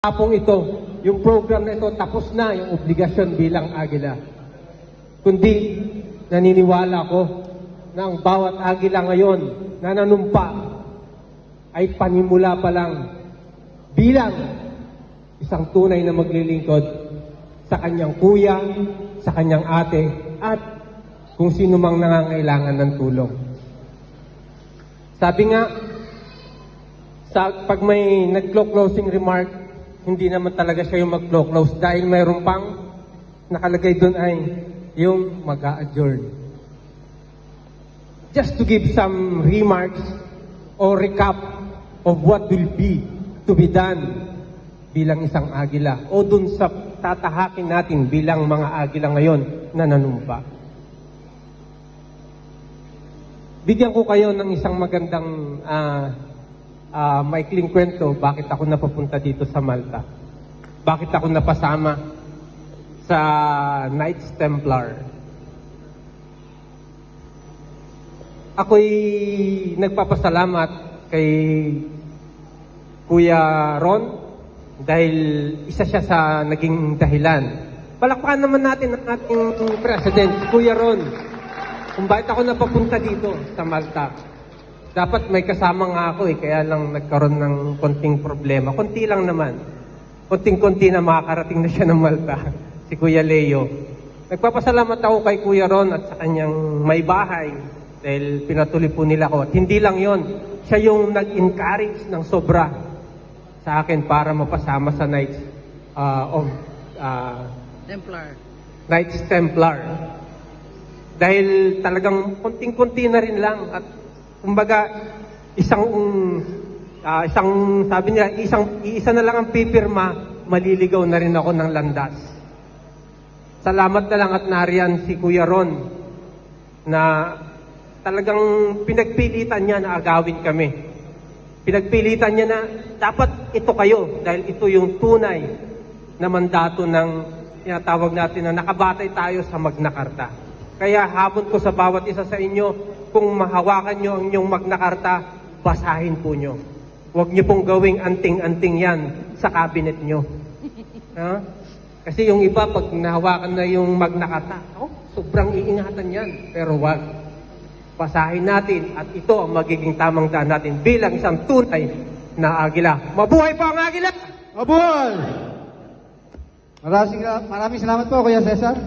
Tapong ito, yung program na ito, tapos na yung obligasyon bilang Agila. Kundi, naniniwala ko na ang bawat Agila ngayon na nanumpa ay panimula pa lang bilang isang tunay na maglilingkod sa kanyang kuya, sa kanyang ate, at kung sino mang nangangailangan ng tulong. Sabi nga, pag may nag-closing remark, hindi naman talaga siya yung mag-close dahil mayroon pang nakalagay doon ay yung mag-a-adjourn. Just to give some remarks or recap of what will be to be done bilang isang Agila o dun sa tatahakin natin bilang mga Agila ngayon na nanumpa. Bigyan ko kayo ng isang magandang maikling kwento bakit ako napapunta dito sa Malta. Bakit ako napasama sa Knights Templar. Ako'y nagpapasalamat kay Kuya Ron dahil isa siya sa naging dahilan. Palakpakan naman natin ang ating President, Kuya Ron, kung bakit ako napapunta dito sa Malta. Dapat may kasama nga ako kaya lang nagkaroon ng konting problema. Konti lang naman. Konting-konti na makakarating na siya ng Malta, si Kuya Leo. Nagpapasalamat ako kay Kuya Ron at sa kanyang may bahay dahil pinatuloy po nila ako. At hindi lang yon, siya yung nag-encourage ng sobra sa akin para mapasama sa Knights Templar. Dahil talagang konting-konti na rin lang at kumbaga, sabi niya, isa na lang ang pipirma, maliligaw na rin ako ng landas. Salamat na lang at nariyan si Kuya Ron na talagang pinagpilitan niya na agawin kami. Pinagpilitan niya na dapat ito kayo dahil ito yung tunay na mandato ng tinatawag natin na nakabatay tayo sa Magna Carta. Kaya habon ko sa bawat isa sa inyo, kung mahawakan nyo ang inyong Magna Carta, basahin po nyo. Huwag nyo pong gawing anting-anting yan sa cabinet nyo. Ha? Kasi yung iba, pag nahawakan na yung Magna Carta, sobrang iingatan yan. Pero wag. Basahin natin at ito ang magiging tamang daan natin bilang isang tunay na Agila. Mabuhay po ang Agila! Mabuhay! Maraming salamat po, Kuya Cesar.